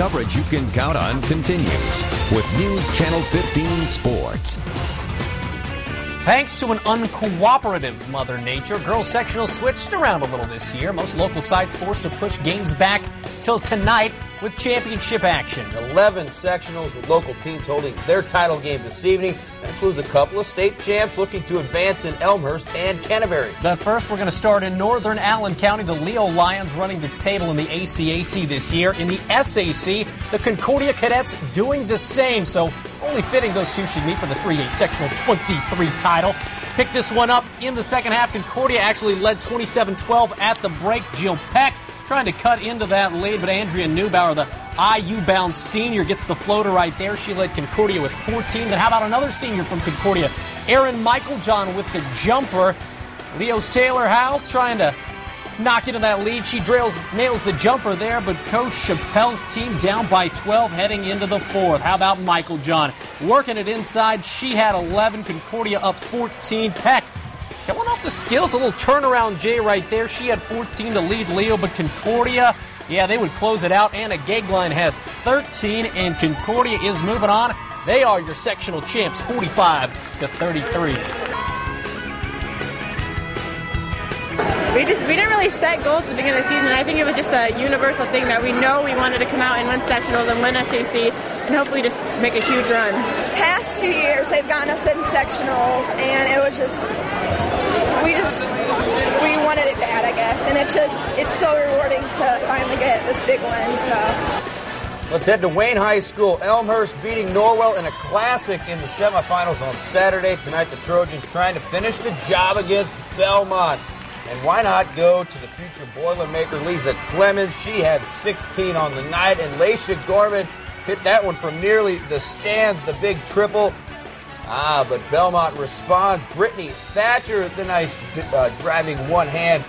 Coverage you can count on continues with News Channel 15 Sports. Thanks to an uncooperative Mother Nature, girls sectional switched around a little this year. Most local sites forced to push games back till tonight with championship action. 11 sectionals with local teams holding their title game this evening. That includes a couple of state champs looking to advance in Elmhurst and Canterbury. But first, we're going to start in northern Allen County. The Leo Lions running the table in the ACAC this year. In the SAC, the Concordia Cadets doing the same. So only fitting those two should meet for the 3A sectional 23 title. Pick this one up in the second half. Concordia actually led 27-12 at the break. Jill Peck trying to cut into that lead, but Andrea Neubauer, the IU-bound senior, gets the floater right there. She led Concordia with 14. Then how about another senior from Concordia, Erin Michaeljohn with the jumper. Leo's Taylor Howell trying to knock into that lead. She nails the jumper there, but Coach Chappelle's team down by 12 heading into the fourth. How about Michaeljohn working it inside? She had 11. Concordia up 14. Peck showing off the skills. A little turnaround J right there. She had 14 to lead Leo, but Concordia, yeah, they would close it out. Anna Gagline has 13, and Concordia is moving on. They are your sectional champs, 45-33. We didn't really set goals at the beginning of the season. I think it was just a universal thing that we know we wanted to come out and win sectionals and win SAC and hopefully just make a huge run. Past 2 years, they've gotten us in sectionals, and it was we wanted it bad, I guess, and it's so rewarding to finally get this big win. So let's head to Wayne High School. Elmhurst beating Norwell in a classic in the semifinals on Saturday. Tonight, the Trojans trying to finish the job against Belmont. And why not go to the future Boilermaker, Lisa Clemens? She had 16 on the night, and Laisha Gorman hit that one from nearly the stands, the big triple. But Belmont responds. Brittany Thatcher, the nice driving one-hand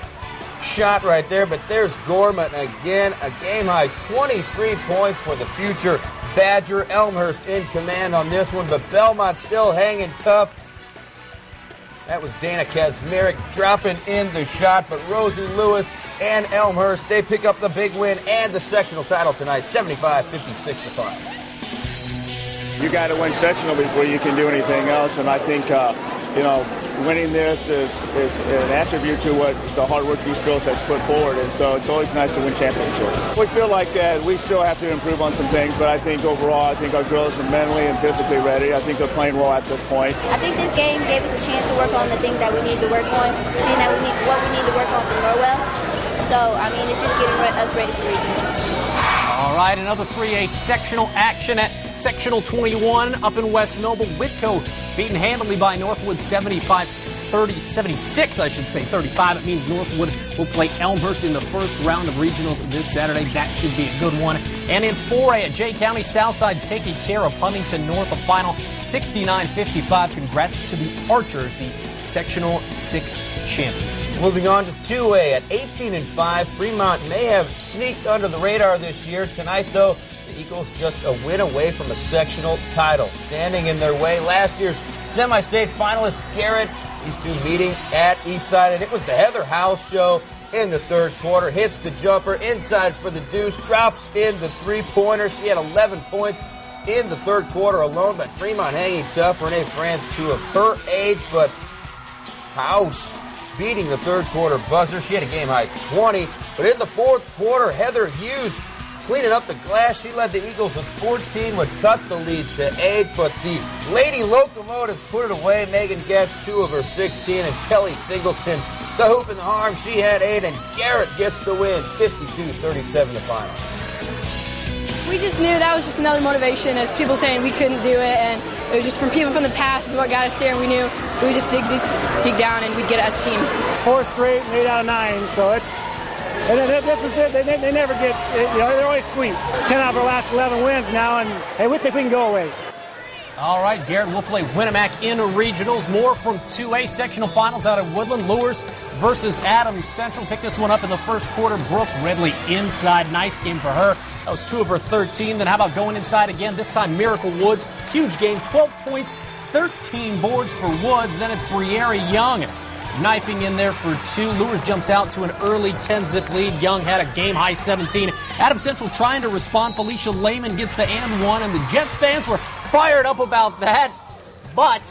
shot right there. But there's Gorman again, a game-high 23 points for the future Badger. Elmhurst in command on this one, but Belmont still hanging tough. That was Dana Kazmarek dropping in the shot, but Rosie Lewis and Elmhurst, they pick up the big win and the sectional title tonight, 75-56-5. You got to win sectional before you can do anything else, and I think, winning this is an attribute to what the hard work these girls has put forward, and so it's always nice to win championships. We feel like that we still have to improve on some things, but I think overall, I think our girls are mentally and physically ready. I think they're playing well at this point. I think this game gave us a chance to work on the things that we need to work on, seeing that what we need to work on from Norwell. So, it's just getting us ready for regionals. All right, another 3A sectional action at Sectional 21 up in West Noble. Whitco beaten handily by Northwood 35. It means Northwood will play Elmhurst in the first round of regionals this Saturday. That should be a good one. And in 4A at Jay County, Southside taking care of Huntington North, a final 69-55. Congrats to the Archers, the Sectional 6 champion. Moving on to 2A at 18-5. Fremont may have sneaked under the radar this year. Tonight, though, the Eagles just a win away from a sectional title. Standing in their way, last year's semi-state finalist Garrett. These two meeting at Eastside, and it was the Heather House show in the third quarter. Hits the jumper inside for the deuce, drops in the three-pointer. She had 11 points in the third quarter alone, but Fremont hanging tough. Renee Franz, 2 of her 8, but House beating the third quarter buzzer. She had a game-high 20, but in the fourth quarter, Heather Hughes cleaning up the glass. She led the Eagles with 14, would cut the lead to 8, but the Lady Locomotives put it away. Megan Getz, 2 of her 16, and Kelly Singleton, the hoop and the harm. She had 8, and Garrett gets the win, 52-37 the final. We just knew that was just another motivation as people saying we couldn't do it, and it was just from people from the past is what got us here, and we knew we just dig down and we'd get it as a team. 4 straight, 8 out of 9, so it's... And this is it. They never get, they're always sweet. 10 out of our last 11 wins now, and hey, we think we can go a ways. All right, Garrett will play Winnemac in regionals. More from 2A sectional finals out of Woodland. Lures versus Adams Central. Pick this one up in the first quarter. Brooke Ridley inside. Nice game for her. That was 2 of her 13. Then how about going inside again? This time Miracle Woods. Huge game. 12 points, 13 boards for Woods. Then it's Briere Young. knifing in there for 2. LUERS jumps out to an early 10-zip lead. Young had a game-high 17. Adams Central trying to respond. Felicia Lehman gets the and 1, and the Jets fans were fired up about that. But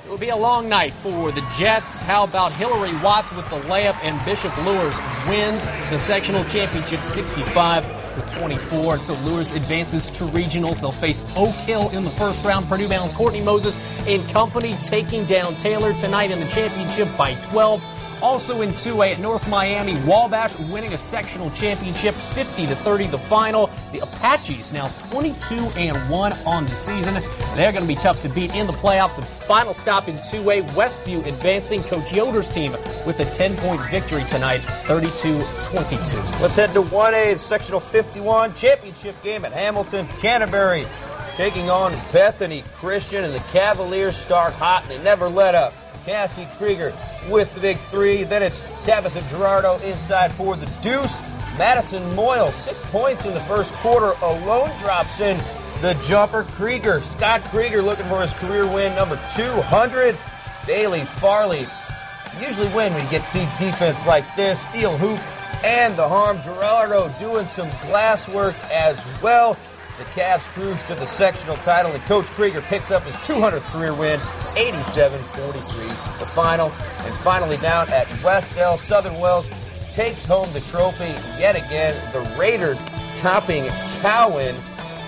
it will be a long night for the Jets. How about Hillary Watts with the layup, and Bishop LUERS wins the sectional championship 65-24. And so LUERS advances to regionals. They'll face Oak Hill in the first round. Purdue-bound Courtney Moses and company taking down Taylor tonight in the championship by 12. Also in 2A at North Miami, Wabash winning a sectional championship 50-30 the final. The Apaches now 22-1 on the season. They're going to be tough to beat in the playoffs. The final stop in 2A, Westview advancing. Coach Yoder's team with a 10-point victory tonight, 32-22. Let's head to 1A, sectional 51 championship game at Hamilton. Canterbury taking on Bethany Christian, and the Cavaliers start hot and they never let up. Cassie Krieger with the big 3. Then it's Tabitha Gerardo inside for the deuce. Madison Moyle, 6 points in the first quarter alone, drops in the jumper. Scott Krieger looking for his career win number 200. Bailey Farley usually win when he gets deep defense like this. Steel hoop and the harm. Gerardo doing some glass work as well. The Cavs cruise to the sectional title, and Coach Krieger picks up his 200th career win, 87-43 the final. And finally down at West L, Southern Wells takes home the trophy yet again. The Raiders topping Cowan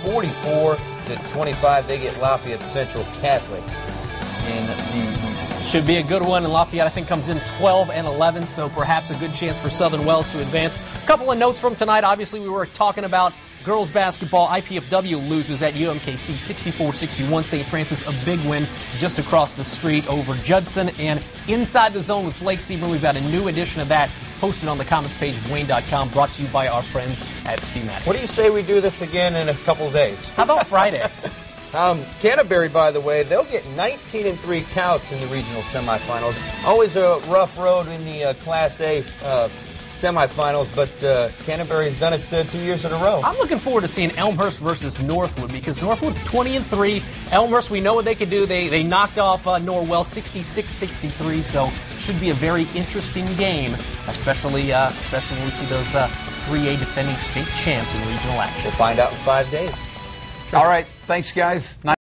44-25. They get Lafayette Central Catholic in the region. Should be a good one, and Lafayette, I think, comes in 12-11, so perhaps a good chance for Southern Wells to advance. A couple of notes from tonight. Obviously, we were talking about girls basketball. IPFW loses at UMKC 64-61. St. Francis, a big win just across the street over Judson. And Inside the Zone with Blake Sieber, we've got a new edition of that posted on the comments page of Wayne.com, brought to you by our friends at Steamatic. What do you say we do this again in a couple of days? How about Friday? Canterbury, by the way, they'll get 19-3 counts in the regional semifinals. Always a rough road in the Class A semifinals, but Canterbury's done it 2 years in a row. I'm looking forward to seeing Elmhurst versus Northwood, because Northwood's 20-3. Elmhurst, we know what they could do. They knocked off Norwell 66-63, so should be a very interesting game, especially when we see those 3A defending state champs in regional action. We'll find out in 5 days. All right. Thanks, guys. Nice.